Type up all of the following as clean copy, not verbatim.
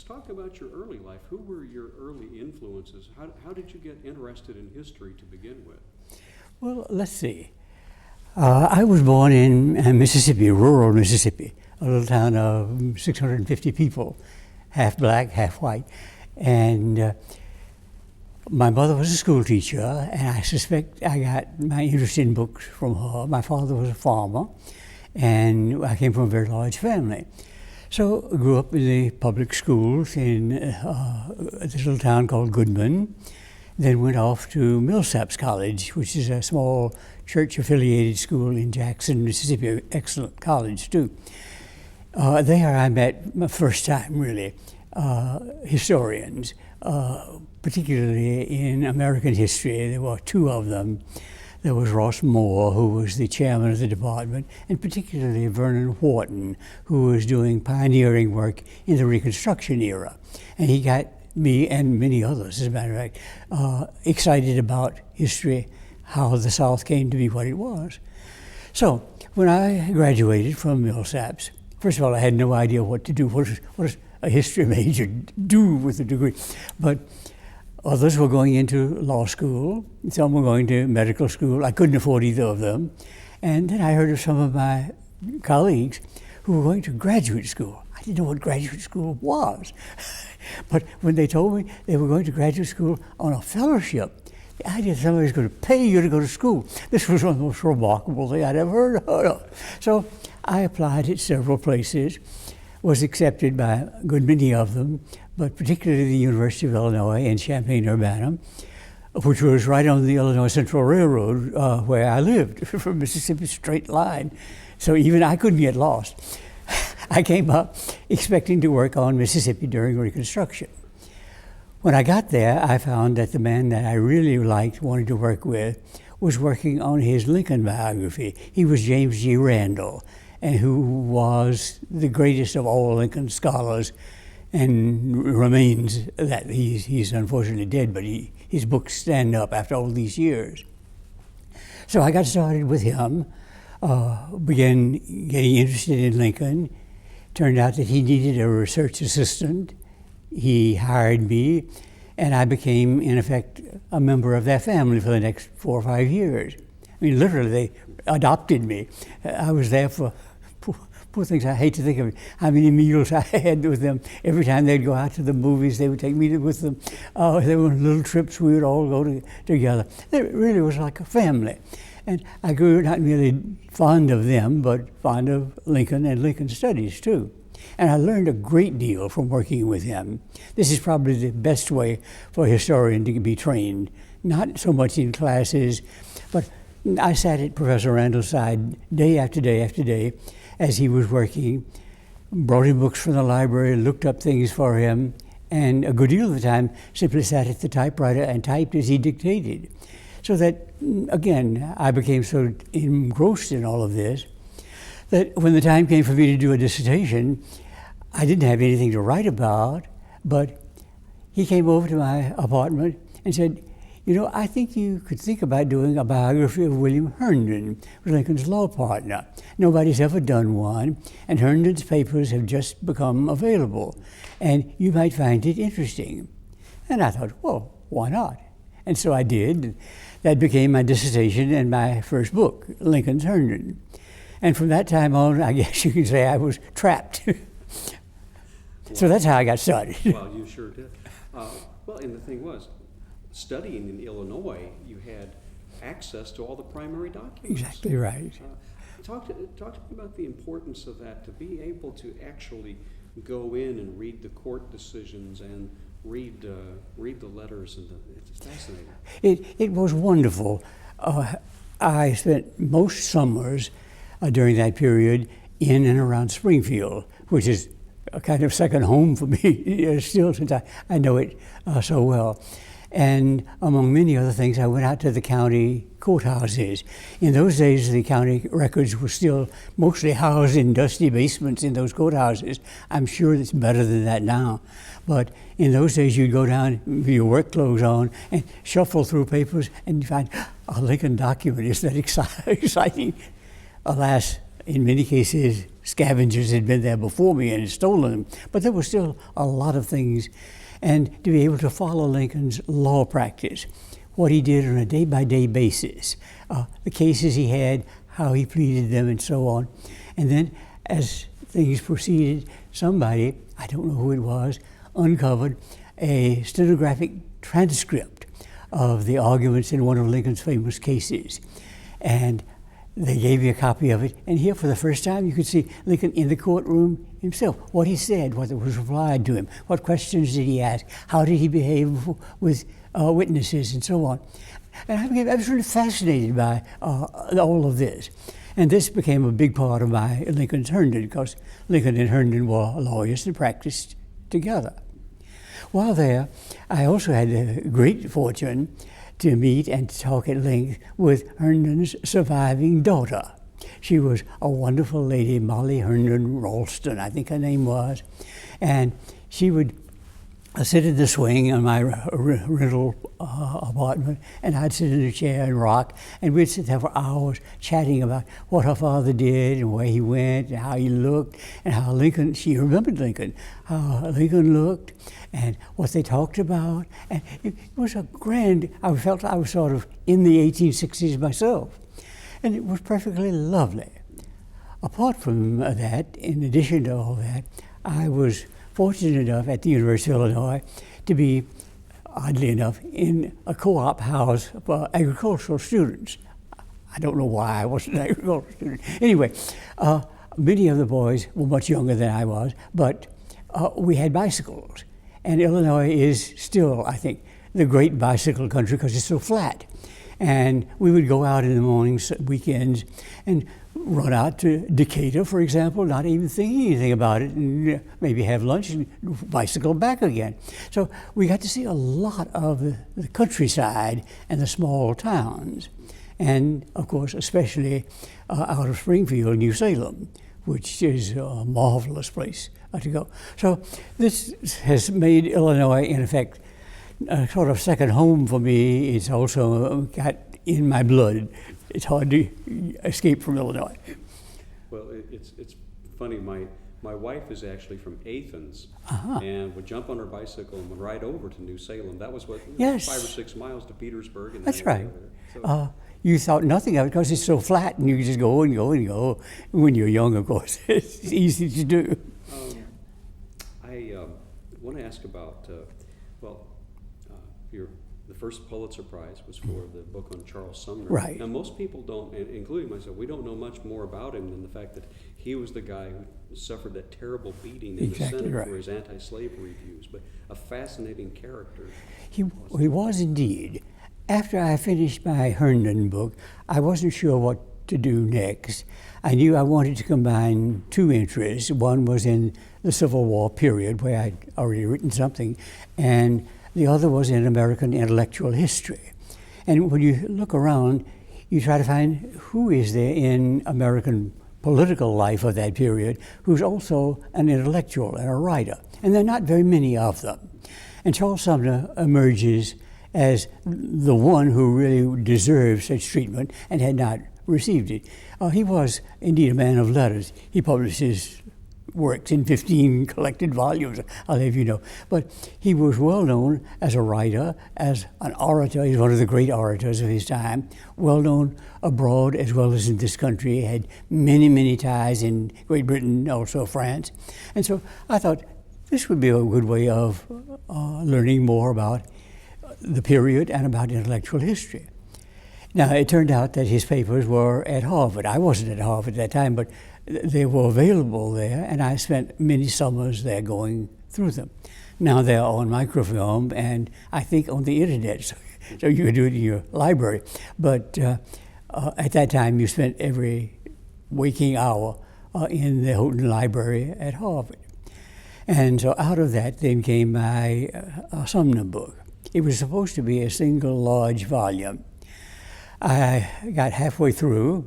talk about your early life. Who were your early influences? How did you get interested in history to begin with? Well, let's see. I was born in Mississippi, rural Mississippi, a little town of 650 people, half black, half white. And my mother was a school teacher, and I suspect I got my interest in books from her. My father was a farmer, and I came from a very large family. So I grew up in the public schools in this little town called Goodman, then went off to Millsaps College, which is a small church-affiliated school in Jackson, Mississippi, excellent college too. There I met my first time, really, historians, particularly in American history. There were two of them. There was Ross Moore, who was the chairman of the department, and particularly Vernon Wharton, who was doing pioneering work in the Reconstruction era. And he got me and many others, as a matter of fact, excited about history, how the South came to be what it was. So when I graduated from Millsaps, first of all, I had no idea what to do. What does a history major do with a degree? But others were going into law school, some were going to medical school. I couldn't afford either of them. And then I heard of some of my colleagues who were going to graduate school. I didn't know what graduate school was. But when they told me they were going to graduate school on a fellowship, the idea that somebody was going to pay you to go to school, this was one of the most remarkable things I'd ever heard of. So I applied at several places, was accepted by a good many of them, but particularly the University of Illinois in Champaign-Urbana, which was right on the Illinois Central Railroad where I lived, from Mississippi straight line. So even I couldn't get lost. I came up expecting to work on Mississippi during Reconstruction. When I got there, I found that the man that I really liked, wanted to work with, was working on his Lincoln biography. He was James G. Randall, and who was the greatest of all Lincoln scholars, and remains that. He's unfortunately dead, but his books stand up after all these years. So I got started with him, began getting interested in Lincoln. Turned out that he needed a research assistant. He hired me, and I became, in effect, a member of that family for the next 4 or 5 years. I mean, literally, they adopted me. I was there for, poor things, I hate to think of it, how many meals I had with them. Every time they'd go out to the movies, they would take me with them. There were little trips we would all go together. It really was like a family. And I grew not merely fond of them, but fond of Lincoln and Lincoln studies too. And I learned a great deal from working with him. This is probably the best way for a historian to be trained, not so much in classes, but I sat at Professor Randall's side day after day after day as he was working, brought him books from the library, looked up things for him, and a good deal of the time simply sat at the typewriter and typed as he dictated. So that, again, I became so engrossed in all of this that when the time came for me to do a dissertation, I didn't have anything to write about, but he came over to my apartment and said, you know, I think you could think about doing a biography of William Herndon, Lincoln's law partner. Nobody's ever done one, and Herndon's papers have just become available, and you might find it interesting. And I thought, well, why not? And so I did. That became my dissertation and my first book, Lincoln's Herndon. And from that time on, I guess you could say I was trapped. So that's how I got started. Well, you sure did. Well, and the thing was, studying in Illinois, you had access to all the primary documents. Exactly right. Talk to me about the importance of that, to be able to actually go in and read the court decisions and read the letters, and it's fascinating. It was wonderful. I spent most summers during that period in and around Springfield, which is a kind of second home for me still, since I know it so well. And among many other things, I went out to the county courthouses. In those days, the county records were still mostly housed in dusty basements in those courthouses. I'm sure it's better than that now. But in those days, you'd go down with your work clothes on and shuffle through papers, and you find a Lincoln document. Is that exciting? Alas, In many cases, scavengers had been there before me and had stolen them, but there were still a lot of things. And to be able to follow Lincoln's law practice, what he did on a day-by-day basis, the cases he had, how he pleaded them, and so on. And then as things proceeded, somebody, I don't know who it was, uncovered a stenographic transcript of the arguments in one of Lincoln's famous cases. And they gave me a copy of it, and here for the first time you could see Lincoln in the courtroom himself, what he said, what was replied to him, what questions did he ask, how did he behave with witnesses, and so on. And I became absolutely fascinated by all of this. And this became a big part of my Lincoln's Herndon, because Lincoln and Herndon were lawyers and practiced together. While there, I also had the great fortune to meet and to talk at length with Herndon's surviving daughter. She was a wonderful lady, Molly Herndon Ralston, I think her name was. And she would sit in the swing in my rental apartment, and I'd sit in a chair and rock, and we'd sit there for hours chatting about what her father did and where he went and how he looked and how Lincoln, she remembered Lincoln, how Lincoln looked and what they talked about. And it was a grand, I felt I was sort of in the 1860s myself. And it was perfectly lovely. Apart from that, in addition to all that, I was fortunate enough at the University of Illinois to be, oddly enough, in a co-op house for agricultural students. I don't know why I wasn't an agricultural student. Anyway, many of the boys were much younger than I was, but we had bicycles. And Illinois is still, I think, the great bicycle country because it's so flat. And we would go out in the mornings, weekends, and run out to Decatur, for example, not even thinking anything about it, and maybe have lunch and bicycle back again. So we got to see a lot of the countryside and the small towns. And of course, especially out of Springfield, New Salem, which is a marvelous place to go. So this has made Illinois, in effect, a sort of second home for me. It's also got in my blood. It's hard to escape from Illinois. Well, it's funny. My wife is actually from Athens, and would jump on her bicycle and would ride over to New Salem. That was what, yes, 5 or 6 miles to Petersburg. And that's right. So, you thought nothing of it because it's so flat, and you just go and go and go. When you're young, of course, it's easy to do. I want to ask about, the first Pulitzer Prize was for the book on Charles Sumner. Right. Now, most people don't, including myself, we don't know much more about him than the fact that he was the guy who suffered that terrible beating in the Senate for his anti-slavery views, but a fascinating character. He was indeed. After I finished my Herndon book, I wasn't sure what to do next. I knew I wanted to combine two interests. One was in the Civil War period, where I'd already written something, and the other was in American intellectual history. And when you look around, you try to find who is there in American political life of that period who's also an intellectual and a writer. And there are not very many of them. And Charles Sumner emerges as the one who really deserved such treatment and had not received it. He was indeed a man of letters. He published his works in 15 collected volumes, I'll have you know. But he was well known as a writer, as an orator. He's one of the great orators of his time, well known abroad as well as in this country. He had many, many ties in Great Britain, also France. And so I thought this would be a good way of learning more about the period and about intellectual history. Now, it turned out that his papers were at Harvard. I wasn't at Harvard at that time, but they were available there, and I spent many summers there going through them. Now they're on microfilm, and I think on the internet, so you can do it in your library. But at that time, you spent every waking hour in the Houghton Library at Harvard. And so out of that then came my Sumner book. It was supposed to be a single large volume. I got halfway through,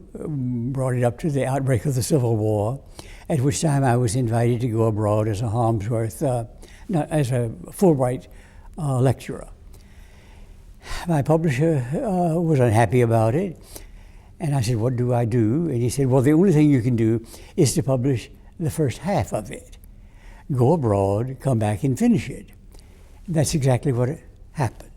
brought it up to the outbreak of the Civil War, at which time I was invited to go abroad as a Harmsworth, as a Fulbright lecturer. My publisher was unhappy about it, And I said, what do I do? And he said, well, the only thing you can do is to publish the first half of it. Go abroad, come back and finish it. That's exactly what happened.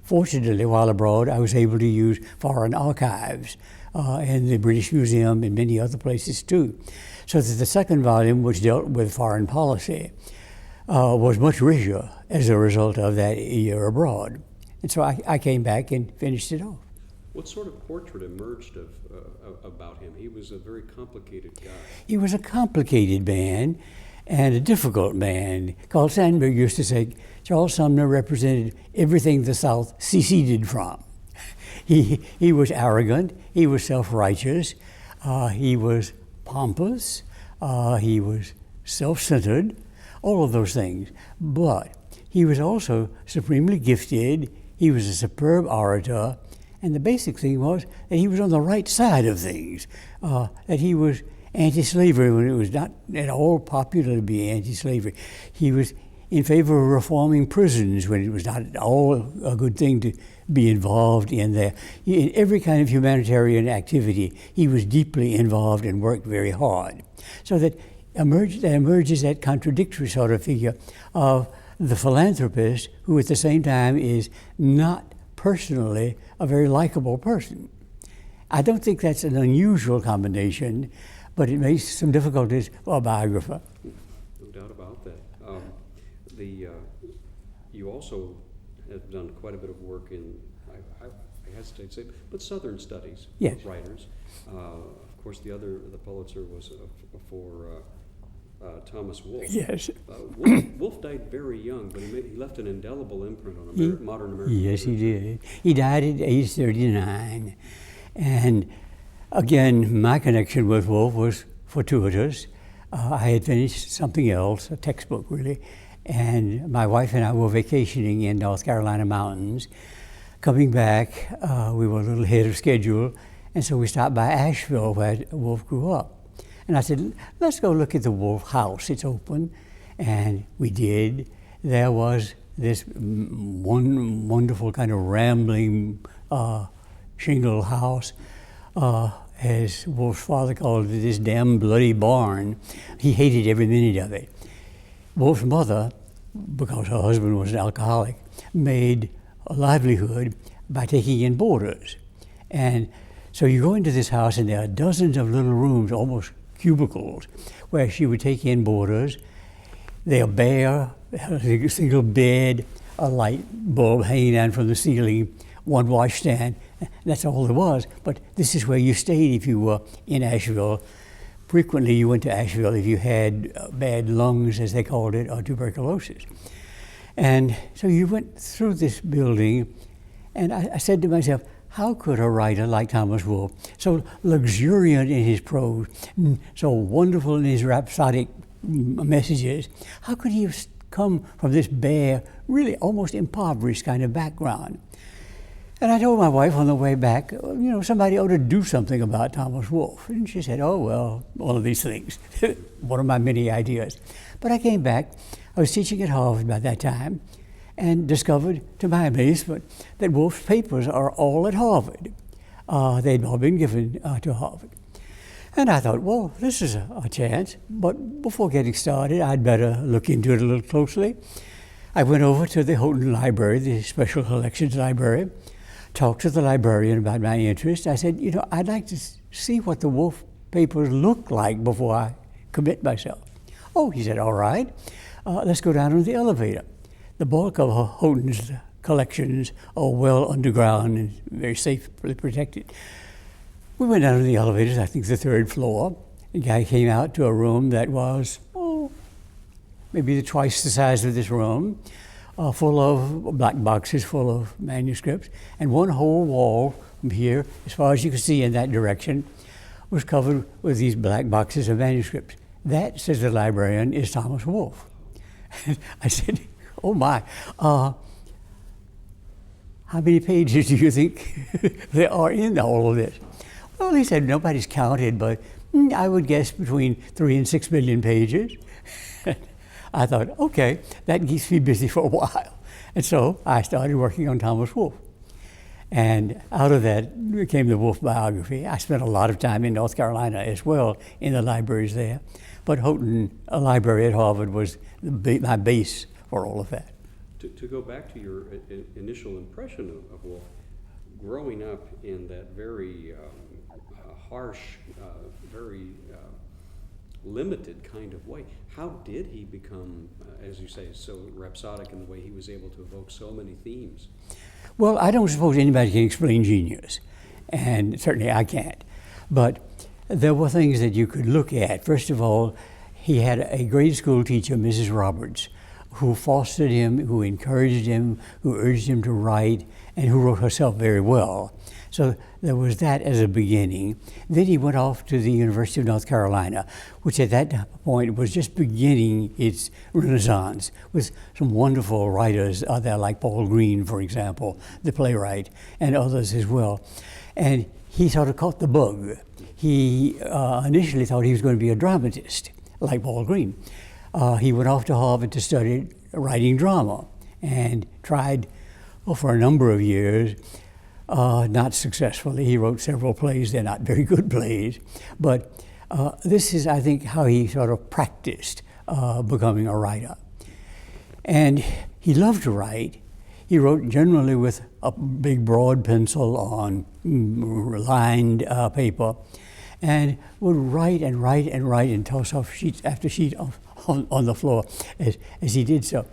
Fortunately, while abroad, I was able to use foreign archives and the British Museum and many other places too. So that the second volume, which dealt with foreign policy, was much richer as a result of that year abroad. And so I came back and finished it off. What sort of portrait emerged about him? He was a very complicated guy. He was a complicated man and a difficult man. Carl Sandburg used to say Charles Sumner represented everything the South seceded from. He was arrogant, he was self-righteous, he was pompous, he was self-centered, all of those things. But he was also supremely gifted, he was a superb orator, and the basic thing was that he was on the right side of things, that he was anti-slavery when it was not at all popular to be anti-slavery. He was in favor of reforming prisons when it was not at all a good thing to be involved in there. In every kind of humanitarian activity, he was deeply involved and worked very hard. So that emerges that contradictory sort of figure of the philanthropist who at the same time is not personally a very likable person. I don't think that's an unusual combination, but it makes some difficulties for a biographer. No doubt about that. You also have done quite a bit of work in, I hesitate to say, but Southern studies. Yes. Writers. Of course, the Pulitzer was for Thomas Wolfe. Yes. Wolfe died very young, but he left an indelible imprint on modern American Yes, literature. he did. He died at age 39. And again, my connection with Wolfe was fortuitous. I had finished something else, a textbook really, and my wife and I were vacationing in North Carolina mountains. Coming back, we were a little ahead of schedule, and so we stopped by Asheville where Wolfe grew up. And I said, let's go look at the Wolfe house, it's open. And we did. There was this one wonderful kind of rambling shingle house, as Wolfe's father called it, this damn bloody barn. He hated every minute of it. Wolfe's mother, because her husband was an alcoholic, made a livelihood by taking in boarders. And so you go into this house and there are dozens of little rooms, almost cubicles, where she would take in boarders. They're bare, a single bed, a light bulb hanging down from the ceiling, one washstand. That's all there was. But this is where you stayed if you were in Asheville. Frequently you went to Asheville if you had bad lungs, as they called it, or tuberculosis. And so you went through this building, and I said to myself, how could a writer like Thomas Wolfe, so luxuriant in his prose, so wonderful in his rhapsodic messages, how could he have come from this bare, really almost impoverished kind of background? And I told my wife on the way back, somebody ought to do something about Thomas Wolfe. And she said, oh, well, one of these things, one of my many ideas. But I came back, I was teaching at Harvard by that time, and discovered, to my amazement, that Wolfe's papers are all at Harvard. They'd all been given to Harvard. And I thought, well, this is a chance, but before getting started, I'd better look into it a little closely. I went over to the Houghton Library, the Special Collections Library, talked to the librarian about my interest. I said, I'd like to see what the Wolfe papers look like before I commit myself. Oh, he said, all right, let's go down on the elevator. The bulk of Houghton's collections are well underground and very safely protected. We went down to the elevators, I think the third floor. The guy came out to a room that was, maybe twice the size of this room, full of black boxes, full of manuscripts. And one whole wall from here, as far as you could see in that direction, was covered with these black boxes of manuscripts. That, says the librarian, is Thomas Wolfe. I said, oh my, how many pages do you think there are in all of this? Well, he said, nobody's counted, but I would guess between 3 and 6 million pages. I thought, okay, that keeps me busy for a while. And so I started working on Thomas Wolfe. And out of that became the Wolfe biography. I spent a lot of time in North Carolina as well in the libraries there. But Houghton Library at Harvard was my base for all of that. To go back to your initial impression of Wolfe, growing up in that very harsh, very limited kind of way, how did he become, as you say, so rhapsodic in the way he was able to evoke so many themes? Well, I don't suppose anybody can explain genius, and certainly I can't. But there were things that you could look at. First of all, he had a grade school teacher, Mrs. Roberts, who fostered him, who encouraged him, who urged him to write, and who wrote herself very well. So there was that as a beginning. Then he went off to the University of North Carolina, which at that point was just beginning its renaissance, with some wonderful writers there, like Paul Green, for example, the playwright, and others as well. And he sort of caught the bug. He initially thought he was going to be a dramatist, like Paul Green. He went off to Harvard to study writing drama and tried for a number of years, not successfully. He wrote several plays. They're not very good plays. But this is, I think, how he sort of practiced becoming a writer. And he loved to write. He wrote generally with a big, broad pencil on lined paper, and would write and write and write and toss off sheet after sheet on the floor as he did so.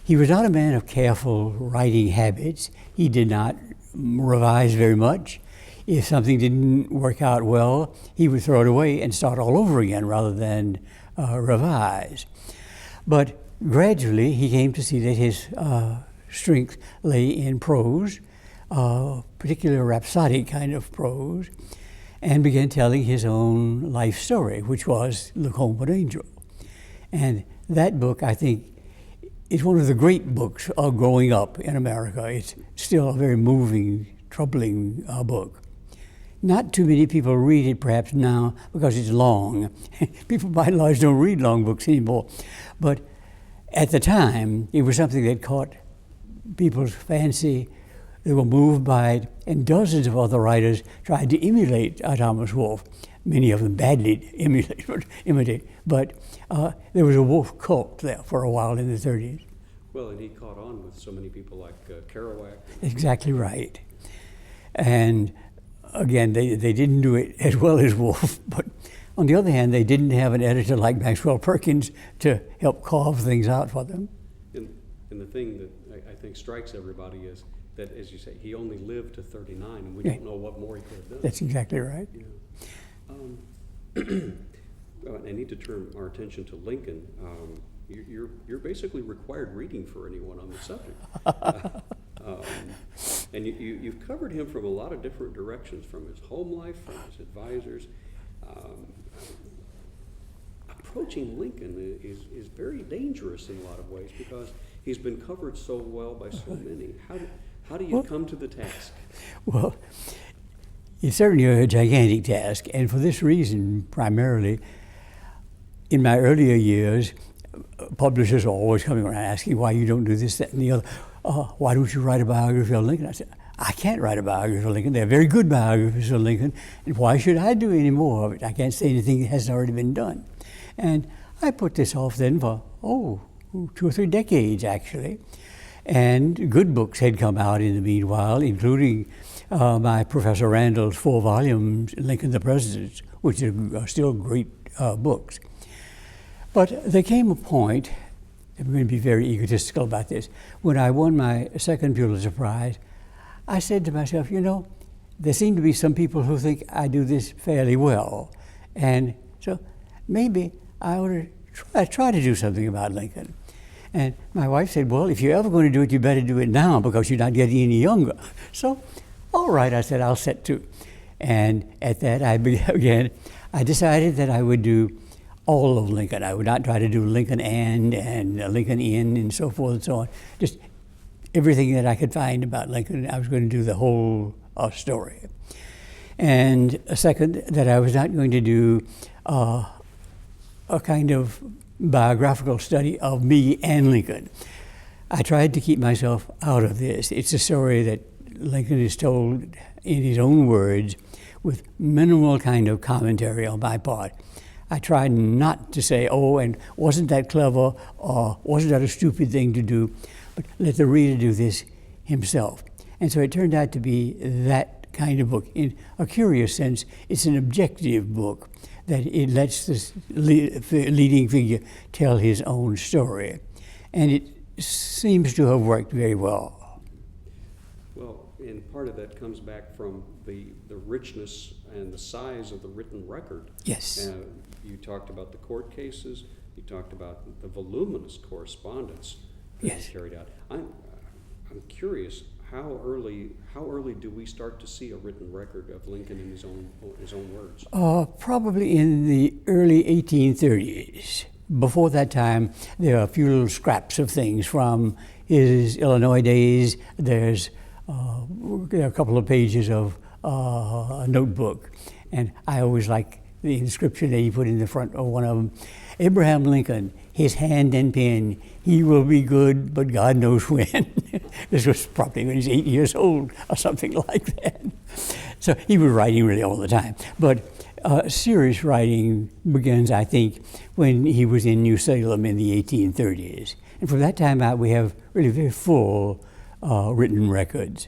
He was not a man of careful writing habits. He did not revise very much. If something didn't work out well, he would throw it away and start all over again rather than revise. But gradually, he came to see that his strength lay in prose, particularly rhapsodic kind of prose, and began telling his own life story, which was Look Home, An Angel. And that book, I think, is one of the great books of growing up in America. It's still a very moving, troubling book. Not too many people read it perhaps now because it's long. People by and large don't read long books anymore. But at the time, it was something that caught people's fancy. They were moved by it, and dozens of other writers tried to emulate Thomas Wolfe. Many of them badly imitate, but there was a Wolfe cult there for a while in the 30s. Well, and he caught on with so many people like Kerouac. Exactly right. And again, they didn't do it as well as Wolfe, but on the other hand, they didn't have an editor like Maxwell Perkins to help carve things out for them. And the thing that I think strikes everybody is that, as you say, he only lived to 39, and we don't know what more he could have done. That's exactly right. Yeah. I need to turn our attention to Lincoln. You're basically required reading for anyone on the subject. And you've covered him from a lot of different directions, from his home life, from his advisors. Approaching Lincoln is very dangerous in a lot of ways because he's been covered so well by so many. How do you come to the task? Well, it's certainly a gigantic task, and for this reason, primarily, in my earlier years, publishers are always coming around asking why you don't do this, that, and the other. Why don't you write a biography of Lincoln? I said, I can't write a biography of Lincoln. There are very good biographies of Lincoln, and why should I do any more of it? I can't say anything that hasn't already been done. And I put this off then for, 2 or 3 decades, actually. And good books had come out in the meanwhile, including my Professor Randall's 4 volumes, Lincoln the President, which are still great books. But there came a point, I'm going to be very egotistical about this, when I won my second Pulitzer Prize, I said to myself, there seem to be some people who think I do this fairly well. And so maybe I ought to try to do something about Lincoln. And my wife said, well, if you're ever going to do it, you better do it now because you're not getting any younger. So, all right, I said, I'll set to. And at that, I decided that I would do all of Lincoln. I would not try to do Lincoln and Lincoln in and so forth and so on. Just everything that I could find about Lincoln, I was going to do the whole story. And a second, that I was not going to do a kind of biographical study of me and Lincoln. I tried to keep myself out of this. It's a story that Lincoln is told in his own words with minimal kind of commentary on my part. I tried not to say, oh, and wasn't that clever, or wasn't that a stupid thing to do, but let the reader do this himself. And so it turned out to be that kind of book. In a curious sense, it's an objective book, that it lets the leading figure tell his own story. And it seems to have worked very well. Well, and part of that comes back from the richness and the size of the written record. Yes. You talked about the court cases. You talked about the voluminous correspondence that Yes. was carried out. I'm curious, how early do we start to see a written record of Lincoln in his own words? Probably in the early 1830s. Before that time, there are a few little scraps of things from his Illinois days. There are a couple of pages of a notebook, and I always like the inscription that he put in the front of one of them. Abraham Lincoln, his hand and pen, he will be good, but God knows when. This was probably when he's 8 years old or something like that. So he was writing really all the time. But serious writing begins, I think, when he was in New Salem in the 1830s. And from that time out, we have really very full written records.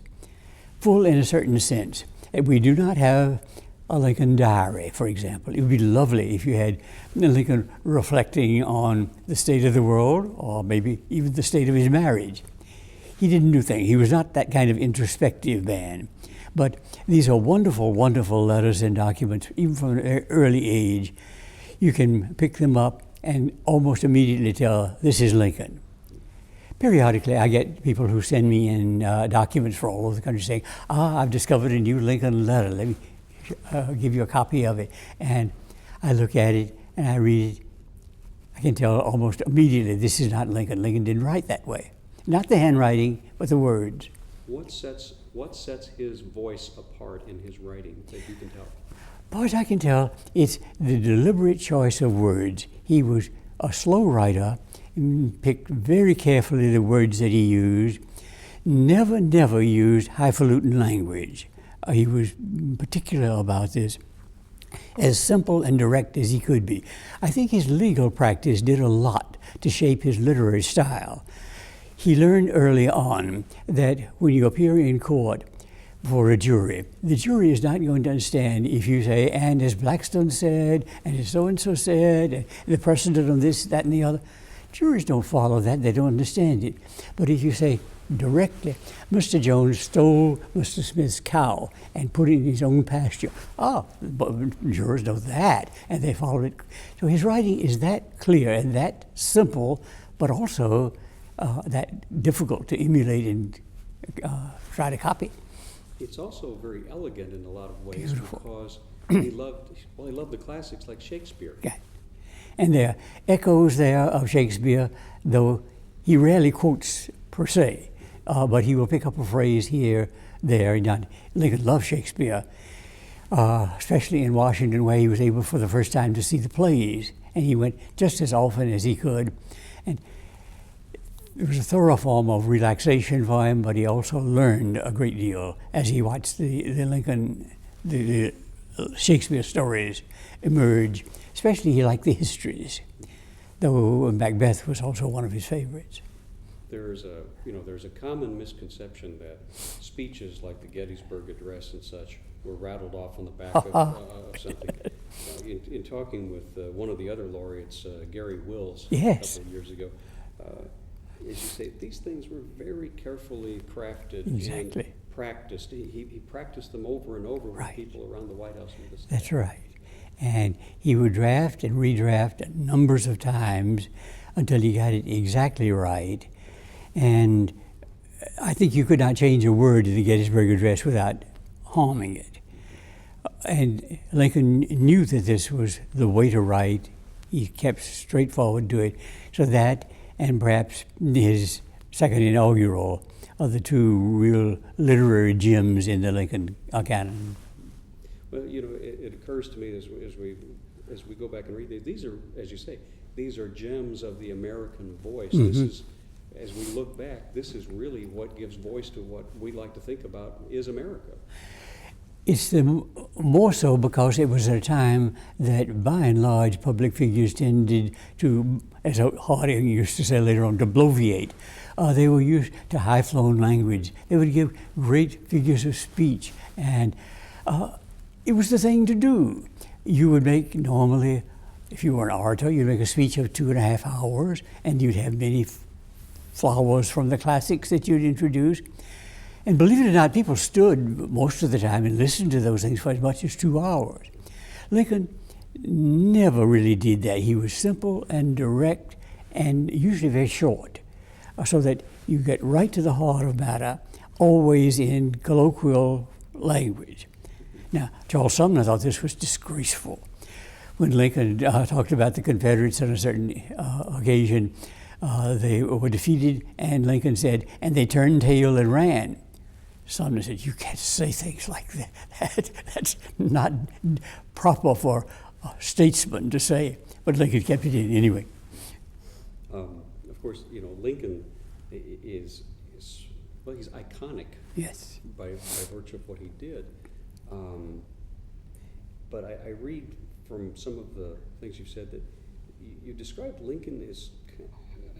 Full in a certain sense. We do not have a Lincoln diary, for example. It would be lovely if you had Lincoln reflecting on the state of the world, or maybe even the state of his marriage. He didn't do things. He was not that kind of introspective man. But these are wonderful, wonderful letters and documents, even from an early age. You can pick them up and almost immediately tell, this is Lincoln. Periodically, I get people who send me in documents from all over the country saying, I've discovered a new Lincoln letter. Let me give you a copy of it. And I look at it and I read it. I can tell almost immediately this is not Lincoln. Lincoln didn't write that way. Not the handwriting, but the words. What sets his voice apart in his writing that you can tell? As far as I can tell, it's the deliberate choice of words. He was a slow writer, picked very carefully the words that he used, never used highfalutin language. He was particular about this, as simple and direct as he could be. I think his legal practice did a lot to shape his literary style. He learned early on that when you appear in court for a jury, the jury is not going to understand if you say, and as Blackstone said, and as so-and-so said, and the precedent on this, that, and the other. Juries don't follow that. They don't understand it. But if you say directly, Mr. Jones stole Mr. Smith's cow and put it in his own pasture. But jurors know that, and they follow it. So his writing is that clear and that simple, but also that difficult to emulate and try to copy. It's also very elegant in a lot of ways. Beautiful. Because he loved the classics like Shakespeare. Yeah. And there are echoes there of Shakespeare, though he rarely quotes per se, but he will pick up a phrase here, there. Lincoln loved Shakespeare, especially in Washington, where he was able for the first time to see the plays, and he went just as often as he could. And it was a thorough form of relaxation for him, but he also learned a great deal as he watched the Shakespeare stories emerge. Especially he liked the histories, though Macbeth was also one of his favorites. There's a common misconception that speeches like the Gettysburg Address and such were rattled off on the back of something. In talking with one of the other laureates, Gary Wills, Yes. a couple of years ago, as you say, these things were very carefully crafted Exactly. and practiced. He practiced them over and over with Right. people around the White House and the staff. That's right. And he would draft and redraft numbers of times until he got it exactly right. And I think you could not change a word in the Gettysburg Address without harming it. And Lincoln knew that this was the way to write. He kept straightforward to it. So that, and perhaps his second inaugural, are the two real literary gems in the Lincoln canon. Well, it occurs to me as we go back and read these are, as you say, these are gems of the American voice. Mm-hmm. This is as we look back, this is really what gives voice to what we like to think about is America. It's more so because it was a time that, by and large, public figures tended to, as Harding used to say later on, to bloviate. They were used to high-flown language. They would give great figures of speech, and it was the thing to do. You would make, normally, if you were an orator, you'd make a speech of 2.5 hours, and you'd have many flowers from the classics that you'd introduce. And believe it or not, people stood most of the time and listened to those things for as much as 2 hours. Lincoln never really did that. He was simple and direct and usually very short, so that you get right to the heart of matter, always in colloquial language. Now, Charles Sumner thought this was disgraceful. When Lincoln talked about the Confederates on a certain occasion, they were defeated, and Lincoln said, and they turned tail and ran. Sumner said, you can't say things like that. That's not proper for a statesman to say. But Lincoln kept it in anyway. Of course, Lincoln is well, he's iconic. Yes. By virtue of what he did. But I read from some of the things you said that you described Lincoln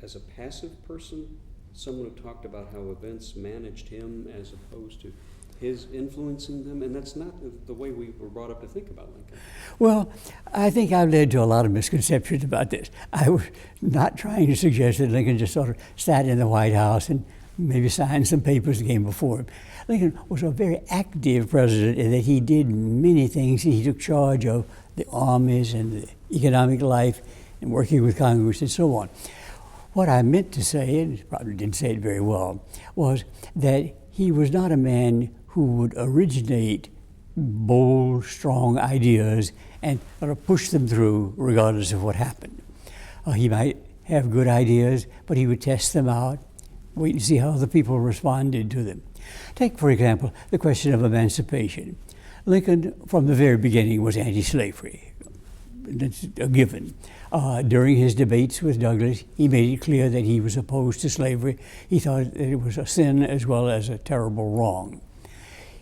as a passive person, someone who talked about how events managed him as opposed to his influencing them, and that's not the way we were brought up to think about Lincoln. Well, I think I've led to a lot of misconceptions about this. I was not trying to suggest that Lincoln just sort of sat in the White House and maybe signed some papers that came before him. Lincoln was a very active president in that he did many things. He took charge of the armies and the economic life and working with Congress and so on. What I meant to say, and probably didn't say it very well, was that he was not a man who would originate bold, strong ideas and sort of push them through regardless of what happened. He might have good ideas, but he would test them out, wait and see how the people responded to them. Take, for example, the question of emancipation. Lincoln, from the very beginning, was anti-slavery. That's a given. During his debates with Douglas, he made it clear that he was opposed to slavery. He thought that it was a sin as well as a terrible wrong.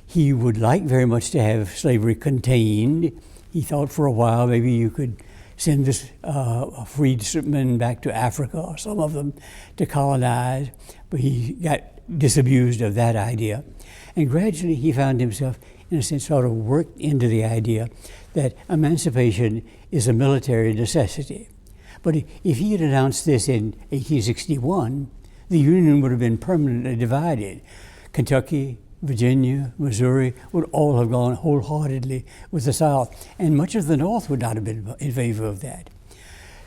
He would like very much to have slavery contained. He thought for a while maybe you could send this freedmen back to Africa, or some of them, to colonize, but he got disabused of that idea. And gradually he found himself, in a sense, sort of worked into the idea that emancipation is a military necessity. But if he had announced this in 1861, the Union would have been permanently divided. Kentucky, Virginia, Missouri would all have gone wholeheartedly with the South, and much of the North would not have been in favor of that.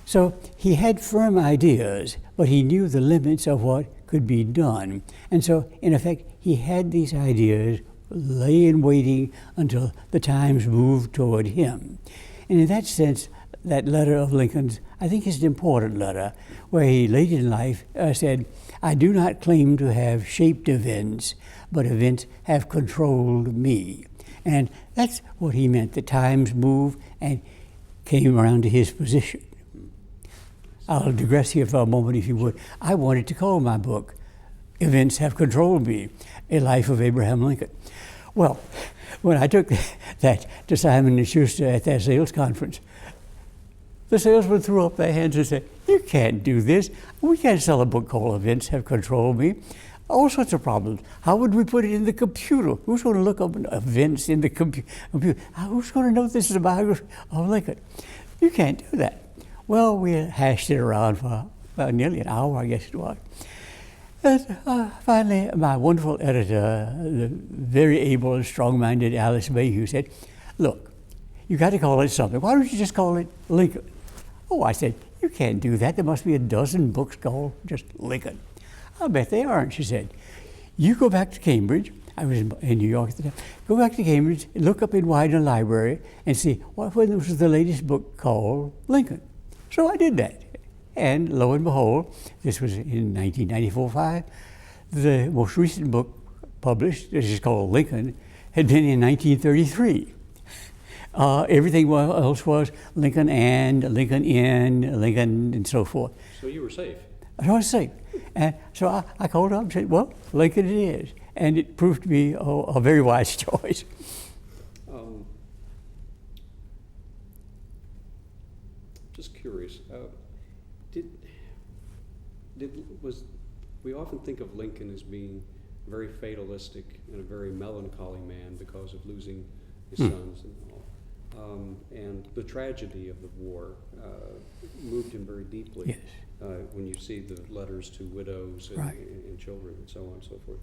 So he had firm ideas, but he knew the limits of what could be done. And so, in effect, he had these ideas, lay in waiting until the times moved toward him. And in that sense, that letter of Lincoln's, I think, is an important letter, where he late in life said, I do not claim to have shaped events, but events have controlled me. And that's what he meant. The times moved and came around to his position. I'll digress here for a moment, if you would. I wanted to call my book, Events Have Controlled Me, A Life of Abraham Lincoln. Well, when I took that to Simon & Schuster at their sales conference, the salesman threw up their hands and said, you can't do this. We can't sell a book called Events Have Controlled Me. All sorts of problems. How would we put it in the computer? Who's going to look up events in the computer? Who's going to know this is a biography of Lincoln? You can't do that. Well, we hashed it around for nearly an hour, I guess it was. And finally, my wonderful editor, the very able and strong-minded Alice Mayhew, said, look, you got to call it something. Why don't you just call it Lincoln? Oh, I said, you can't do that. There must be a dozen books called just Lincoln. I'll bet they aren't, she said. You go back to Cambridge. I was in New York at the time. Go back to Cambridge, look up in Widener Library, and see when was the latest book called Lincoln. So I did that. And lo and behold, this was in 1994-5, the most recent book published, this is called Lincoln, had been in 1933. Everything else was Lincoln and Lincoln in, Lincoln and so forth. So you were safe. That's what I say. And so I called up and said, well, Lincoln it is. And it proved to be a very wise choice. Just curious, we often think of Lincoln as being very fatalistic and a very melancholy man because of losing his sons and all. And the tragedy of the war moved him very deeply. Yes. When you see the letters to widows and, Right. and children and so on and so forth.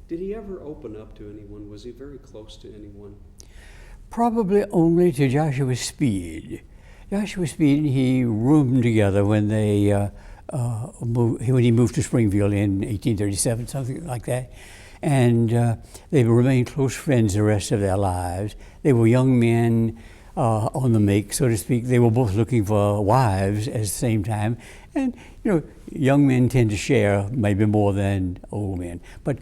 Did he ever open up to anyone? Was he very close to anyone? Probably only to Joshua Speed. Joshua Speed and he roomed together when they when he moved to Springfield in 1837, something like that. And they remained close friends the rest of their lives. They were young men on the make, so to speak. They were both looking for wives at the same time. And, young men tend to share maybe more than old men. But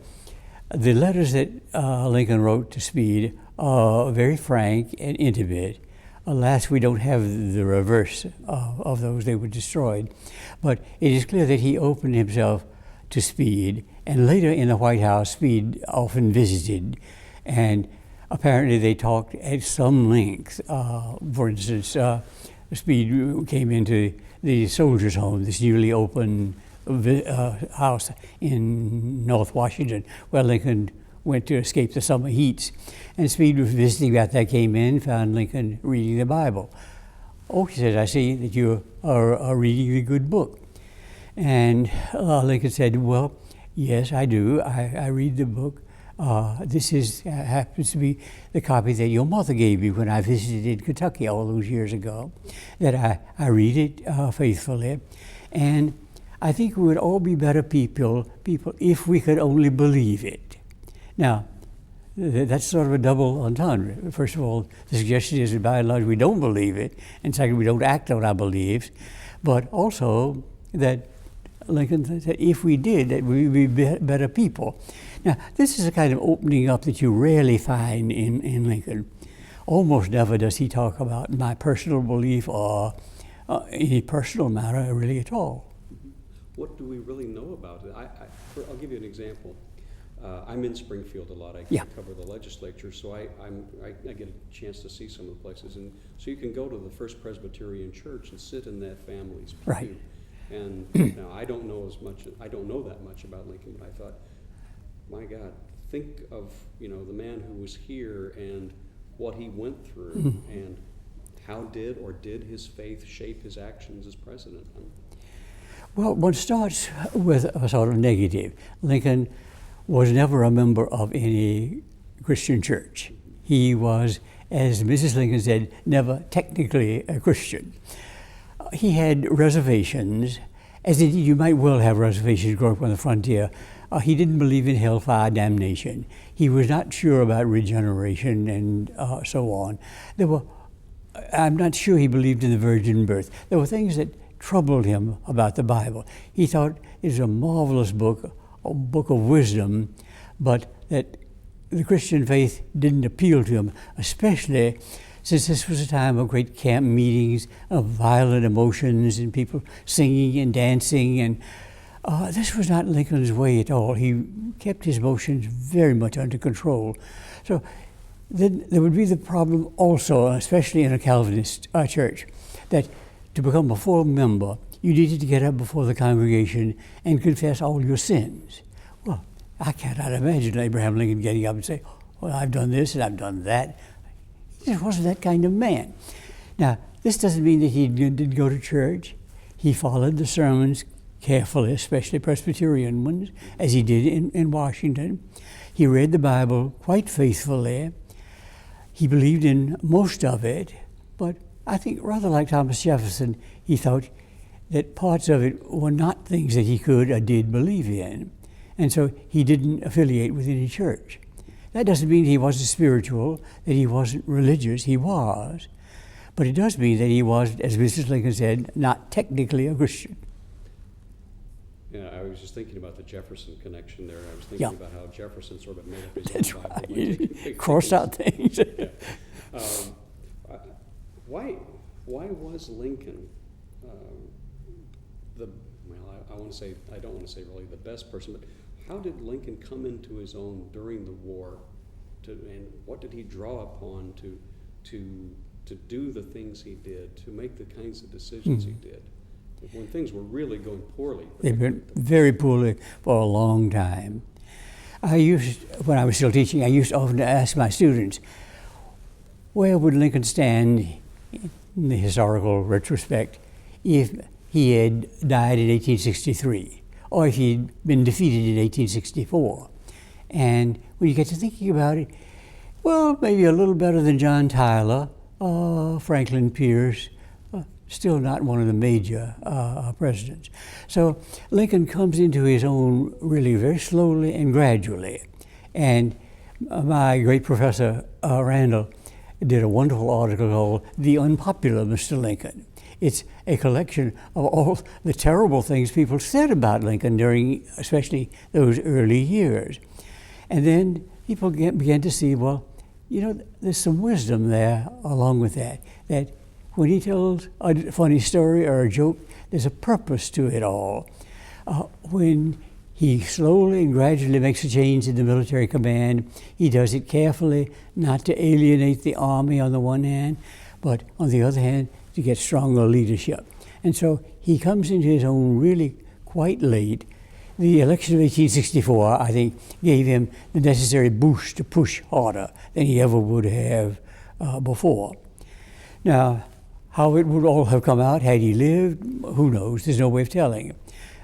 the letters that Lincoln wrote to Speed are very frank and intimate. Alas, we don't have the reverse of those. They were destroyed. But it is clear that he opened himself to Speed, and later in the White House, Speed often visited, and apparently they talked at some length. For instance, Speed came into the Soldiers' Home, this newly opened house in North Washington, where Lincoln went to escape the summer heats. And Speed was visiting after I came in, found Lincoln reading the Bible. Oh, he said, I see that you are reading a good book. And Lincoln said, well, yes, I do. I read the book. This happens to be the copy that your mother gave me when I visited Kentucky all those years ago, that I read it faithfully. And I think we would all be better people if we could only believe it. Now, that's sort of a double entendre. First of all, the suggestion is that by and large we don't believe it, and second, we don't act on our beliefs, but also that Lincoln said if we did, that we would be better people. Now, this is a kind of opening up that you rarely find in Lincoln. Almost never does he talk about my personal belief or any personal matter really at all. What do we really know about it? I'll give you an example. I'm in Springfield a lot. I cover the legislature, so I get a chance to see some of the places. And so you can go to the First Presbyterian Church and sit in that family's pew. Right. And now I don't know that much about Lincoln, but I thought, my God, think of the man who was here and what he went through, and how did his faith shape his actions as president? Well, one starts with a sort of negative. Lincoln was never a member of any Christian church. He was, as Mrs. Lincoln said, never technically a Christian. He had reservations, as indeed you might well have reservations growing up on the frontier. He didn't believe in hellfire damnation. He was not sure about regeneration and so on. I'm not sure he believed in the virgin birth. There were things that troubled him about the Bible. He thought it was a marvelous book, a book of wisdom, but that the Christian faith didn't appeal to him, especially since this was a time of great camp meetings, of violent emotions and people singing and dancing, and this was not Lincoln's way at all. He kept his emotions very much under control. So then there would be the problem also, especially in a Calvinist church, that to become a full member, you needed to get up before the congregation and confess all your sins. Well, I cannot imagine Abraham Lincoln getting up and say, well, I've done this and I've done that. He just wasn't that kind of man. Now, this doesn't mean that he didn't go to church. He followed the sermons carefully, especially Presbyterian ones, as he did in Washington. He read the Bible quite faithfully. He believed in most of it, but I think rather like Thomas Jefferson, he thought that parts of it were not things that he could or did believe in. And so he didn't affiliate with any church. That doesn't mean he wasn't spiritual, that he wasn't religious. He was. But it does mean that he was, as Mrs. Lincoln said, not technically a Christian. Yeah, I was just thinking about the Jefferson connection there. I was thinking about how Jefferson sort of made up his That's own Bible. right. He crossed out things. Why was Lincoln well, I want to say, I don't want to say really the best person, but how did Lincoln come into his own during the war, and what did he draw upon to do the things he did, to make the kinds of decisions he did, when things were really going poorly? They've been very poorly for a long time. When I was still teaching, I used often to ask my students, where would Lincoln stand in the historical retrospect if he had died in 1863, or if he'd been defeated in 1864? And when you get to thinking about it, well, maybe a little better than John Tyler, Franklin Pierce, still not one of the major presidents. So Lincoln comes into his own really very slowly and gradually. And my great professor, Randall, did a wonderful article called The Unpopular Mr. Lincoln. It's a collection of all the terrible things people said about Lincoln during especially those early years. And then people began to see, well, you know, there's some wisdom there along with that when he tells a funny story or a joke, there's a purpose to it all. When he slowly and gradually makes a change in the military command, he does it carefully, not to alienate the army on the one hand, but on the other hand, to get stronger leadership. And so he comes into his own really quite late. The election of 1864, I think, gave him the necessary boost to push harder than he ever would have before. Now, how it would all have come out had he lived, who knows? There's no way of telling.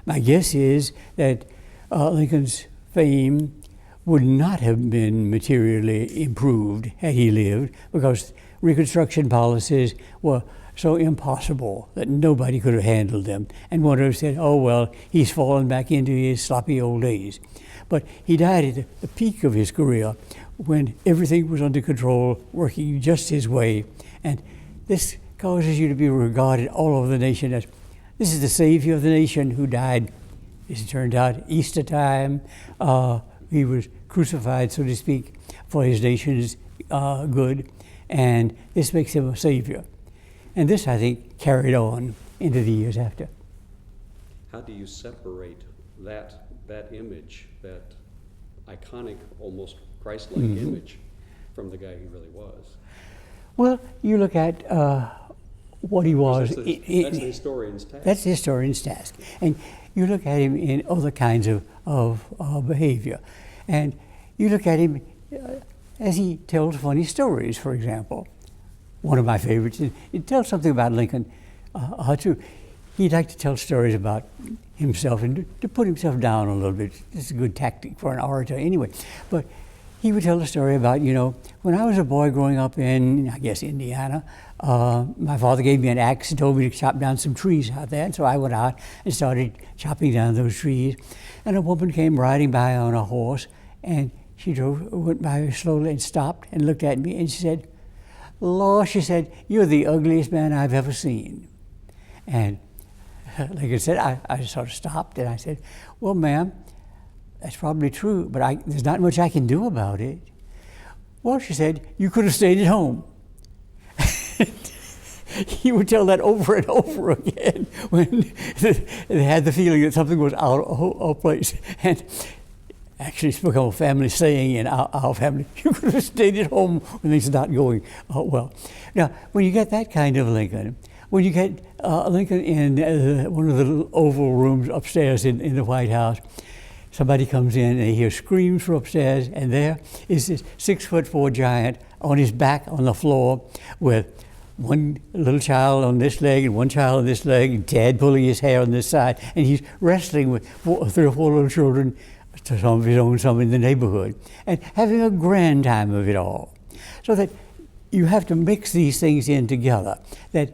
My guess is that Lincoln's fame would not have been materially improved had he lived, because Reconstruction policies were so impossible that nobody could have handled them. And one would have said, oh, well, he's fallen back into his sloppy old days. But he died at the peak of his career when everything was under control, working just his way. And this causes you to be regarded all over the nation as, this is the savior of the nation who died, as it turned out, Easter time. He was crucified, so to speak, for his nation's good. And this makes him a savior. And this, I think, carried on into the years after. How do you separate that image, that iconic, almost Christ-like image, from the guy he really was? Well, you look at what he was. That's the historian's task. That's the historian's task. And you look at him in other kinds of behavior. And you look at him as he tells funny stories, for example. One of my favorites, it tells something about Lincoln, too. He'd like to tell stories about himself and to put himself down a little bit. It's a good tactic for an orator anyway. But he would tell a story about, you know, when I was a boy growing up in, I guess, Indiana, my father gave me an axe and told me to chop down some trees out there. And so I went out and started chopping down those trees. And a woman came riding by on a horse, and she went by slowly and stopped and looked at me, and she said, "Law," she said, "you're the ugliest man I've ever seen." And like I said, I sort of stopped and I said, "Well, ma'am, that's probably true, but there's not much I can do about it." "Well," she said, "you could have stayed at home." He would tell that over and over again when they had the feeling that something was out of place. And actually, it's become a family saying in our family, you could have stayed at home when things are not going well. Now, when you get that kind of Lincoln, when you get Lincoln in one of the little oval rooms upstairs in the White House, somebody comes in and they hear screams from upstairs, and there is this 6'4" giant on his back on the floor with one little child on this leg and one child on this leg, and Dad pulling his hair on this side, and he's wrestling with 3 or 4 little children, some of his own, some in the neighborhood, and having a grand time of it all. So that you have to mix these things in together, that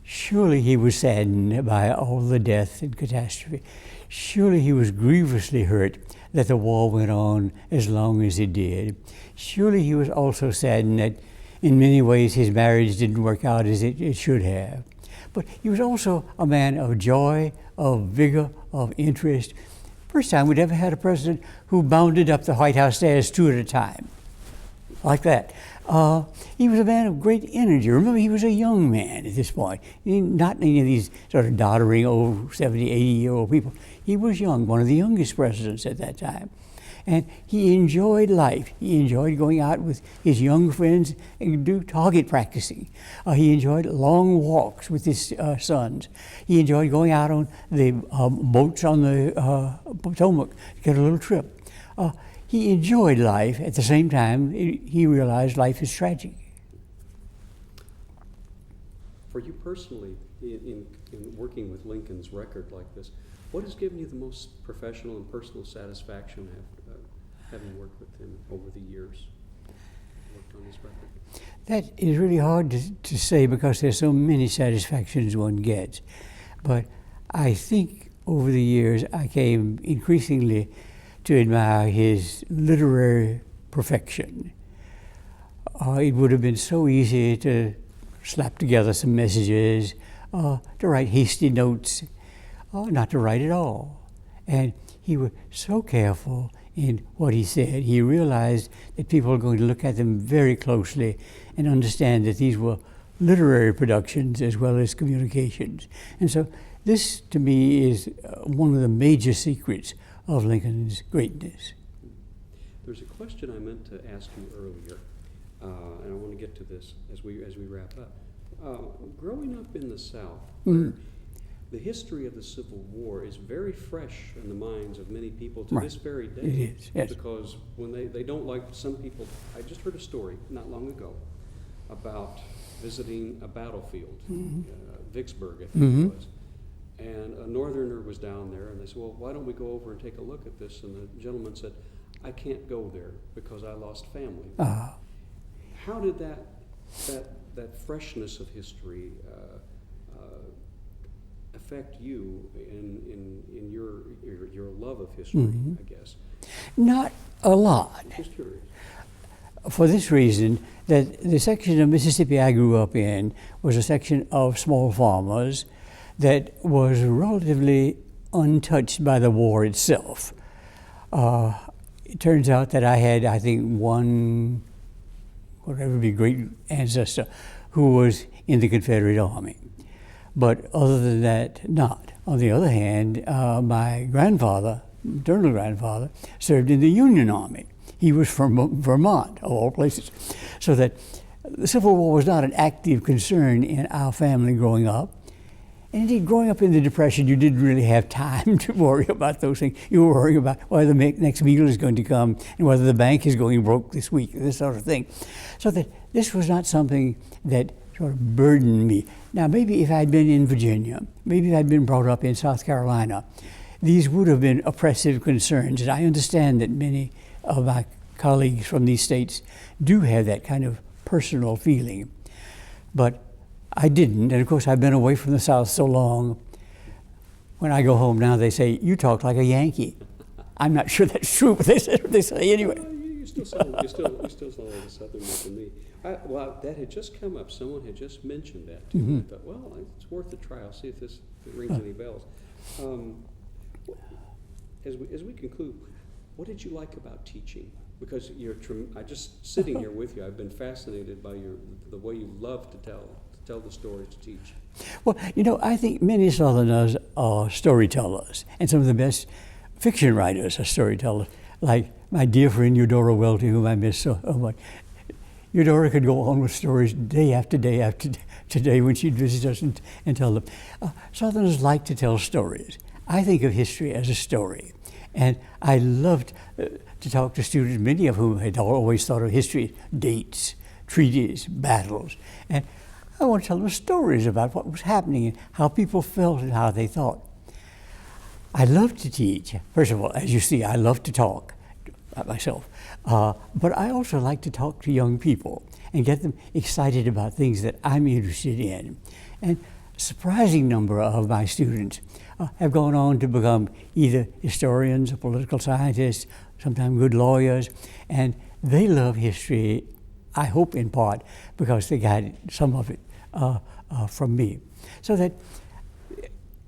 surely he was saddened by all the death and catastrophe. Surely he was grievously hurt that the war went on as long as it did. Surely he was also saddened that in many ways his marriage didn't work out as it should have. But he was also a man of joy, of vigor, of interest. First time we'd ever had a president who bounded up the White House stairs 2 at a time. like that. He was a man of great energy. Remember, he was a young man at this point, not any of these sort of doddering old 70, 80-year-old people. He was young, one of the youngest presidents at that time. And he enjoyed life. He enjoyed going out with his young friends and do target practicing. He enjoyed long walks with his sons. He enjoyed going out on the boats on the Potomac to get a little trip. He enjoyed life. At the same time, he realized life is tragic. For you personally, in working with Lincoln's record like this, what has given you the most professional and personal satisfaction having worked with him over the years? Worked on his record? That is really hard to say because there's so many satisfactions one gets. But I think over the years I came increasingly to admire his literary perfection. It would have been so easy to slap together some messages, to write hasty notes, not to write at all. And he was so careful in what he said. He realized that people are going to look at them very closely and understand that these were literary productions as well as communications. And so this, to me, is one of the major secrets of Lincoln's greatness. There's a question I meant to ask you earlier, and I want to get to this as we wrap up. Growing up in the South, the history of the Civil War is very fresh in the minds of many people to this very day. It is, yes. Because when they don't like some people, I just heard a story not long ago about visiting a battlefield, Vicksburg, I think it was. And a northerner was down there, and they said, well, why don't we go over and take a look at this? And the gentleman said, I can't go there because I lost family. How did that freshness of history affect you in your love of history, I guess? Not a lot. Just curious. For this reason, that the section of Mississippi I grew up in was a section of small farmers that was relatively untouched by the war itself. It turns out that I had, I think, one, whatever be great ancestor, who was in the Confederate Army. But other than that, not. On the other hand, my grandfather, maternal grandfather, served in the Union Army. He was from Vermont, of all places. So that the Civil War was not an active concern in our family growing up. And indeed, growing up in the Depression, you didn't really have time to worry about those things. You were worrying about whether the next meal is going to come and whether the bank is going broke this week, this sort of thing. So that this was not something that sort of burdened me. Now, maybe if I'd been in Virginia, maybe if I'd been brought up in South Carolina, these would have been oppressive concerns. And I understand that many of my colleagues from these states do have that kind of personal feeling. But I didn't, and of course I've been away from the South so long. When I go home now, they say, you talk like a Yankee. I'm not sure that's true, but they say what they say anyway. You still sound like a Southerner to me. Well, that had just come up. Someone had just mentioned that to me. I thought, well, it's worth a try. I'll see if it rings any bells. As we conclude, what did you like about teaching? Because I just sitting here with you, I've been fascinated by the way you love to tell the stories, to teach. Well, I think many Southerners are storytellers, and some of the best fiction writers are storytellers, like my dear friend Eudora Welty, whom I miss so much. Eudora could go on with stories day after day after day when she'd visit us and tell them. Southerners like to tell stories. I think of history as a story, and I loved to talk to students, many of whom had always thought of history as dates, treaties, battles, and I want to tell them stories about what was happening and how people felt and how they thought. I love to teach. First of all, as you see, I love to talk myself. But I also like to talk to young people and get them excited about things that I'm interested in. And a surprising number of my students have gone on to become either historians or political scientists, sometimes good lawyers, and they love history, I hope in part, because they got some of it from me. So that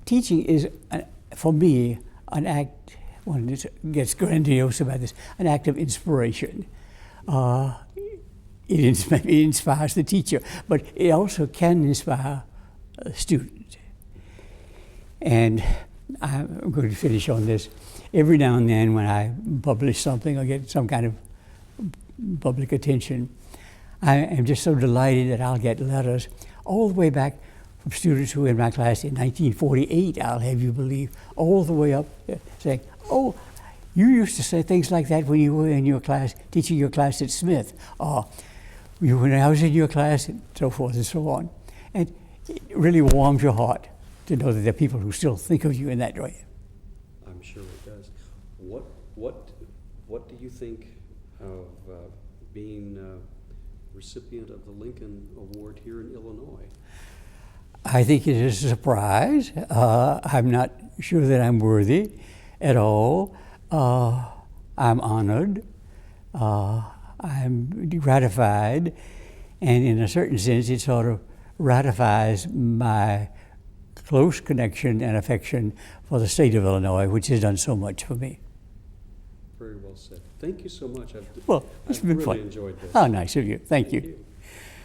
teaching is, for me, an act, when it gets grandiose about this, an act of inspiration. it inspires the teacher, but it also can inspire a student. And I'm going to finish on this. Every now and then when I publish something or get some kind of public attention, I am just so delighted that I'll get letters all the way back from students who were in my class in 1948, I'll have you believe, all the way up saying, oh, you used to say things like that when you were in your class, teaching your class at Smith, or when I was in your class, and so forth and so on. And it really warms your heart to know that there are people who still think of you in that way. I'm sure it does. What do you think of being recipient of the Lincoln Award here in Illinois? I think it is a surprise. I'm not sure that I'm worthy at all. I'm honored. I'm gratified. And in a certain sense, it sort of ratifies my close connection and affection for the state of Illinois, which has done so much for me. Very well said. Thank you so much. Well, it's been really fun. Enjoyed this. How nice of you. Thank you. You.